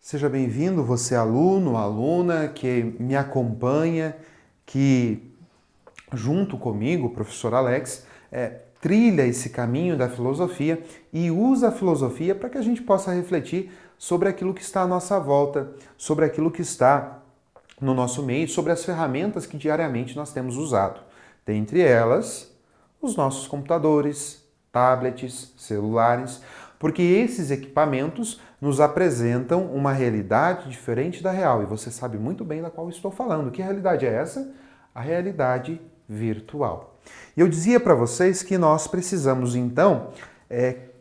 Seja bem-vindo, você aluno, aluna que me acompanha, que junto comigo, professor Alex, trilha esse caminho da filosofia e usa a filosofia para que a gente possa refletir sobre aquilo que está à nossa volta, sobre aquilo que está no nosso meio, sobre as ferramentas que diariamente nós temos usado. Dentre elas, os nossos computadores, tablets, celulares, porque esses equipamentos nos apresentam uma realidade diferente da real. E você sabe muito bem da qual estou falando. Que realidade é essa? A realidade virtual. E eu dizia para vocês que nós precisamos, então,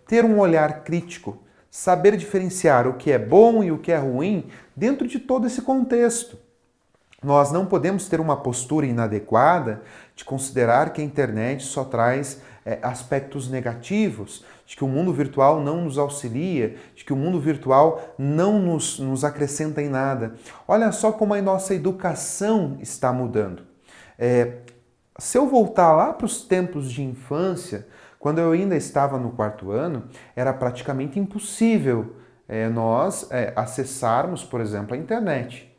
ter um olhar crítico, saber diferenciar o que é bom e o que é ruim dentro de todo esse contexto. Nós não podemos ter uma postura inadequada de considerar que a internet só traz aspectos negativos, de que o mundo virtual não nos auxilia, de que o mundo virtual não nos acrescenta em nada. Olha só como a nossa educação está mudando. Se eu voltar lá para os tempos de infância, quando eu ainda estava no quarto ano, era praticamente impossível nós acessarmos, por exemplo, a internet.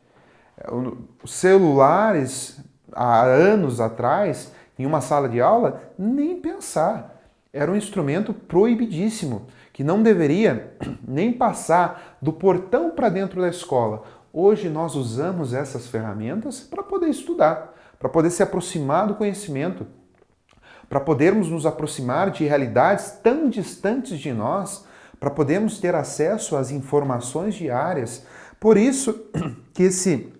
Os celulares, há anos atrás, em uma sala de aula, nem pensar. Era um instrumento proibidíssimo, que não deveria nem passar do portão para dentro da escola. Hoje nós usamos essas ferramentas para poder estudar, para poder se aproximar do conhecimento, para podermos nos aproximar de realidades tão distantes de nós, para podermos ter acesso às informações diárias. Por isso que esse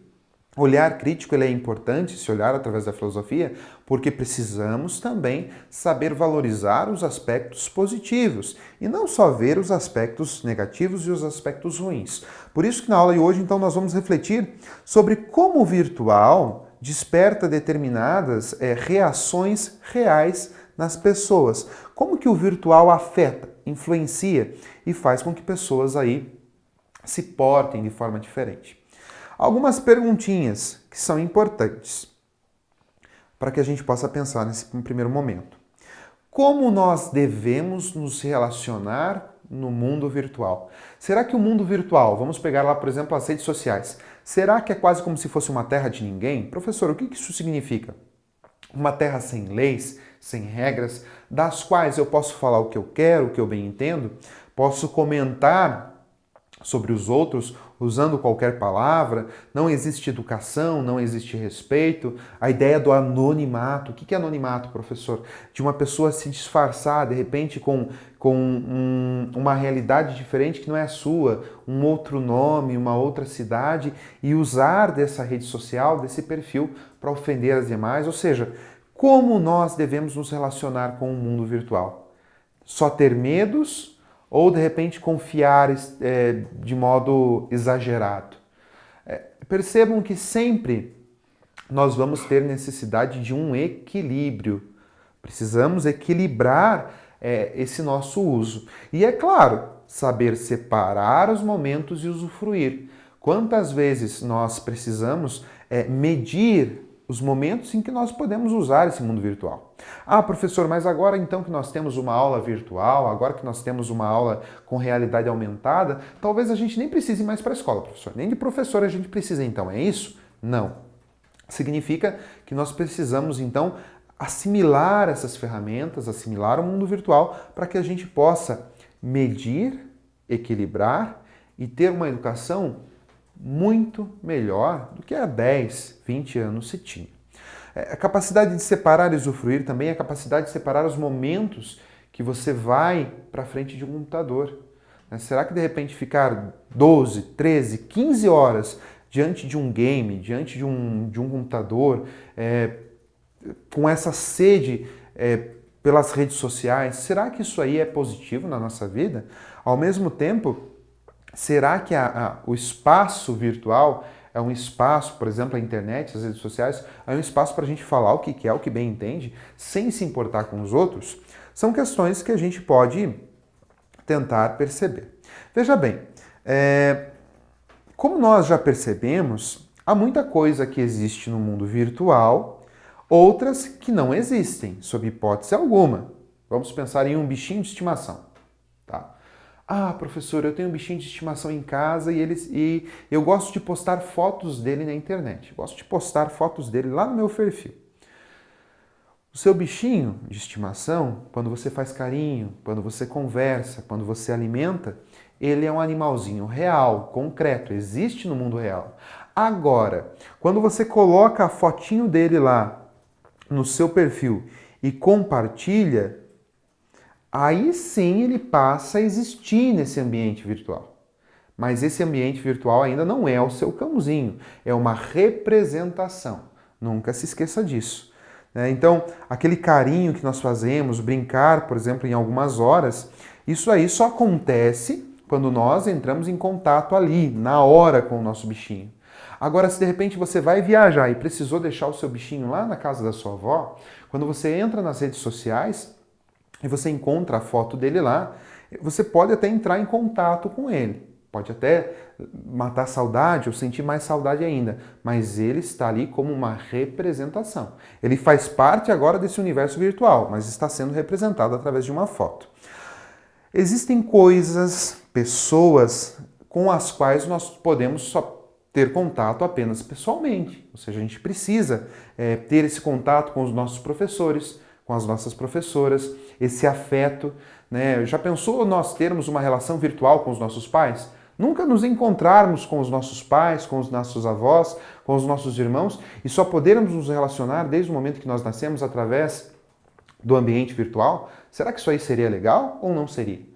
olhar crítico ele é importante, se olhar através da filosofia, porque precisamos também saber valorizar os aspectos positivos e não só ver os aspectos negativos e os aspectos ruins. Por isso que na aula de hoje, então, nós vamos refletir sobre como o virtual desperta determinadas reações reais nas pessoas. Como que o virtual afeta, influencia e faz com que pessoas aí se portem de forma diferente. Algumas perguntinhas que são importantes para que a gente possa pensar nesse primeiro momento. Como nós devemos nos relacionar no mundo virtual? Será que o mundo virtual, vamos pegar lá, por exemplo, as redes sociais, será que é quase como se fosse uma terra de ninguém? Professor, o que isso significa? Uma terra sem leis, sem regras, das quais eu posso falar o que eu quero, o que eu bem entendo, posso comentar sobre os outros usando qualquer palavra, não existe educação, não existe respeito, a ideia do anonimato. O que é anonimato, professor? De uma pessoa se disfarçar, de repente, com uma realidade diferente que não é a sua, um outro nome, uma outra cidade, e usar dessa rede social, desse perfil, para ofender as demais. Ou seja, como nós devemos nos relacionar com o mundo virtual? Só ter medos? Ou, de repente, confiar de modo exagerado. Percebam que sempre nós vamos ter necessidade de um equilíbrio. Precisamos equilibrar esse nosso uso. E, é claro, saber separar os momentos e usufruir. Quantas vezes nós precisamos medir os momentos em que nós podemos usar esse mundo virtual. Ah, professor, mas agora então que nós temos uma aula virtual, agora que nós temos uma aula com realidade aumentada, talvez a gente nem precise ir mais para a escola, professor. Nem de professor a gente precisa então, é isso? Não. Significa que nós precisamos então assimilar essas ferramentas, assimilar o mundo virtual para que a gente possa medir, equilibrar e ter uma educação muito melhor do que há 10, 20 anos se tinha. A capacidade de separar e usufruir também é a capacidade de separar os momentos que você vai para frente de um computador. Será que de repente ficar 12, 13, 15 horas diante de um game, diante de um computador, com essa sede pelas redes sociais, será que isso aí é positivo na nossa vida? Ao mesmo tempo, será que o espaço virtual é um espaço, por exemplo, a internet, as redes sociais, é um espaço para a gente falar o que quer, o que bem entende, sem se importar com os outros? São questões que a gente pode tentar perceber. Veja bem, como nós já percebemos, há muita coisa que existe no mundo virtual, outras que não existem, sob hipótese alguma. Vamos pensar em um bichinho de estimação. Tá? Ah, professor, eu tenho um bichinho de estimação em casa e eu gosto de postar fotos dele na internet. Gosto de postar fotos dele lá no meu perfil. O seu bichinho de estimação, quando você faz carinho, quando você conversa, quando você alimenta, ele é um animalzinho real, concreto, existe no mundo real. Agora, quando você coloca a fotinho dele lá no seu perfil e compartilha, aí sim ele passa a existir nesse ambiente virtual. Mas esse ambiente virtual ainda não é o seu cãozinho, é uma representação. Nunca se esqueça disso. Então, aquele carinho que nós fazemos, brincar, por exemplo, em algumas horas, isso aí só acontece quando nós entramos em contato ali, na hora com o nosso bichinho. Agora, se de repente você vai viajar e precisou deixar o seu bichinho lá na casa da sua avó, quando você entra nas redes sociais e você encontra a foto dele lá, você pode até entrar em contato com ele. Pode até matar saudade ou sentir mais saudade ainda, mas ele está ali como uma representação. Ele faz parte agora desse universo virtual, mas está sendo representado através de uma foto. Existem coisas, pessoas com as quais nós podemos só ter contato apenas pessoalmente. Ou seja, a gente precisa ter esse contato com os nossos professores, com as nossas professoras, esse afeto. Né? Já pensou nós termos uma relação virtual com os nossos pais? Nunca nos encontrarmos com os nossos pais, com os nossos avós, com os nossos irmãos e só podermos nos relacionar desde o momento que nós nascemos através do ambiente virtual? Será que isso aí seria legal ou não seria?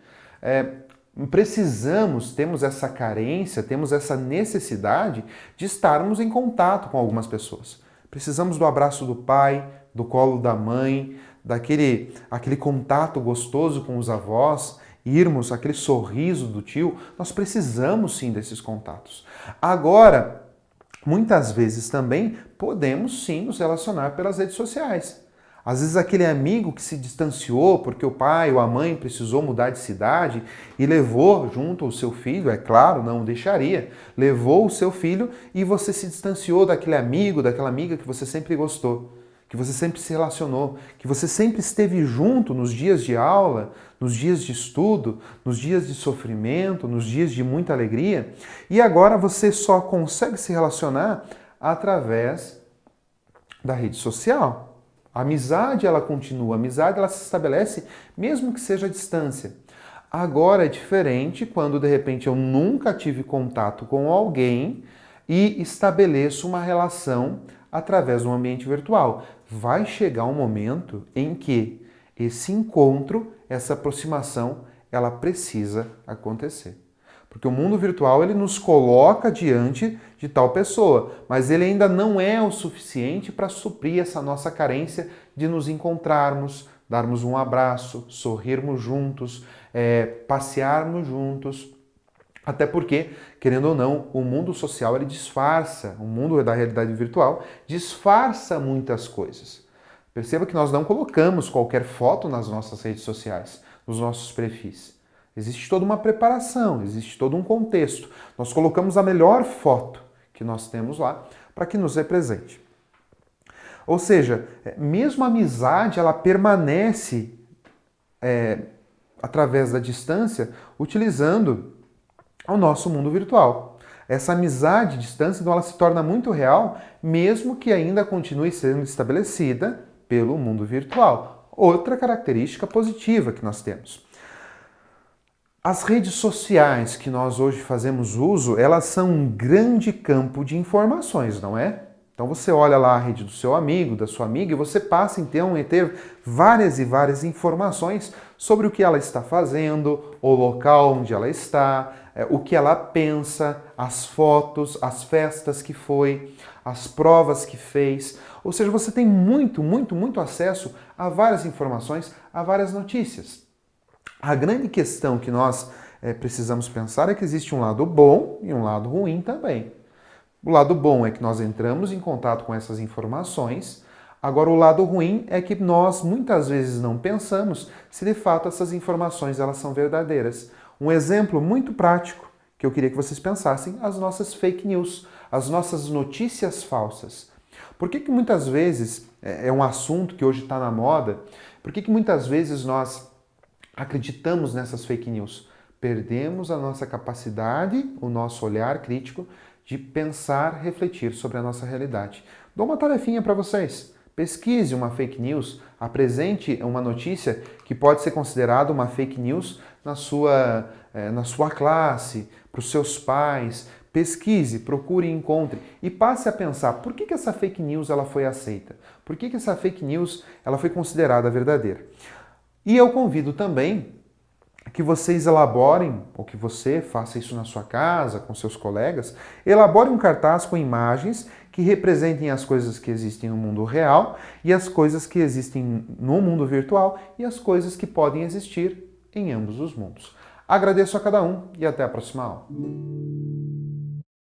Temos essa carência, temos essa necessidade de estarmos em contato com algumas pessoas. Precisamos do abraço do pai, do colo da mãe, aquele contato gostoso com os avós, irmos, aquele sorriso do tio. Nós precisamos sim desses contatos. Agora, muitas vezes também podemos sim nos relacionar pelas redes sociais. Às vezes aquele amigo que se distanciou porque o pai ou a mãe precisou mudar de cidade e levou junto o seu filho, é claro, não o deixaria, levou o seu filho e você se distanciou daquele amigo, daquela amiga que você sempre gostou, que você sempre se relacionou, que você sempre esteve junto nos dias de aula, nos dias de estudo, nos dias de sofrimento, nos dias de muita alegria, e agora você só consegue se relacionar através da rede social. A amizade, ela continua, a amizade, ela se estabelece mesmo que seja à distância. Agora é diferente quando, de repente, eu nunca tive contato com alguém e estabeleço uma relação através do ambiente virtual. Vai chegar um momento em que esse encontro, essa aproximação, ela precisa acontecer. Porque o mundo virtual ele nos coloca diante de tal pessoa, mas ele ainda não é o suficiente para suprir essa nossa carência de nos encontrarmos, darmos um abraço, sorrirmos juntos, passearmos juntos. Até porque, querendo ou não, o mundo social ele disfarça, o mundo da realidade virtual disfarça muitas coisas. Perceba que nós não colocamos qualquer foto nas nossas redes sociais, nos nossos perfis. Existe toda uma preparação, existe todo um contexto. Nós colocamos a melhor foto que nós temos lá para que nos represente. Ou seja, mesmo a amizade, ela permanece através da distância, utilizando o nosso mundo virtual. Essa amizade à distância, então, ela se torna muito real, mesmo que ainda continue sendo estabelecida pelo mundo virtual. Outra característica positiva que nós temos. As redes sociais que nós hoje fazemos uso, elas são um grande campo de informações, não é? Então você olha lá a rede do seu amigo, da sua amiga, e você passa então a ter várias e várias informações sobre o que ela está fazendo, o local onde ela está, o que ela pensa, as fotos, as festas que foi, as provas que fez. Ou seja, você tem muito acesso a várias informações, a várias notícias. A grande questão que nós precisamos pensar é que existe um lado bom e um lado ruim também. O lado bom é que nós entramos em contato com essas informações. Agora, o lado ruim é que nós muitas vezes não pensamos se de fato essas informações elas são verdadeiras. Um exemplo muito prático que eu queria que vocês pensassem, as nossas fake news, as nossas notícias falsas. Por que muitas vezes, é um assunto que hoje está na moda, por que muitas vezes nós acreditamos nessas fake news? perdemos a nossa capacidade, o nosso olhar crítico de pensar, refletir sobre a nossa realidade. Dou uma tarefinha para vocês. Pesquise uma fake news, apresente uma notícia que pode ser considerada uma fake news na sua classe, para os seus pais. Pesquise, procure e encontre e passe a pensar por que essa fake news ela foi aceita, por que essa fake news ela foi considerada verdadeira. E eu convido também que vocês elaborem, ou que você faça isso na sua casa, com seus colegas, elabore um cartaz com imagens que representem as coisas que existem no mundo real e as coisas que existem no mundo virtual e as coisas que podem existir em ambos os mundos. Agradeço a cada um e até a próxima aula.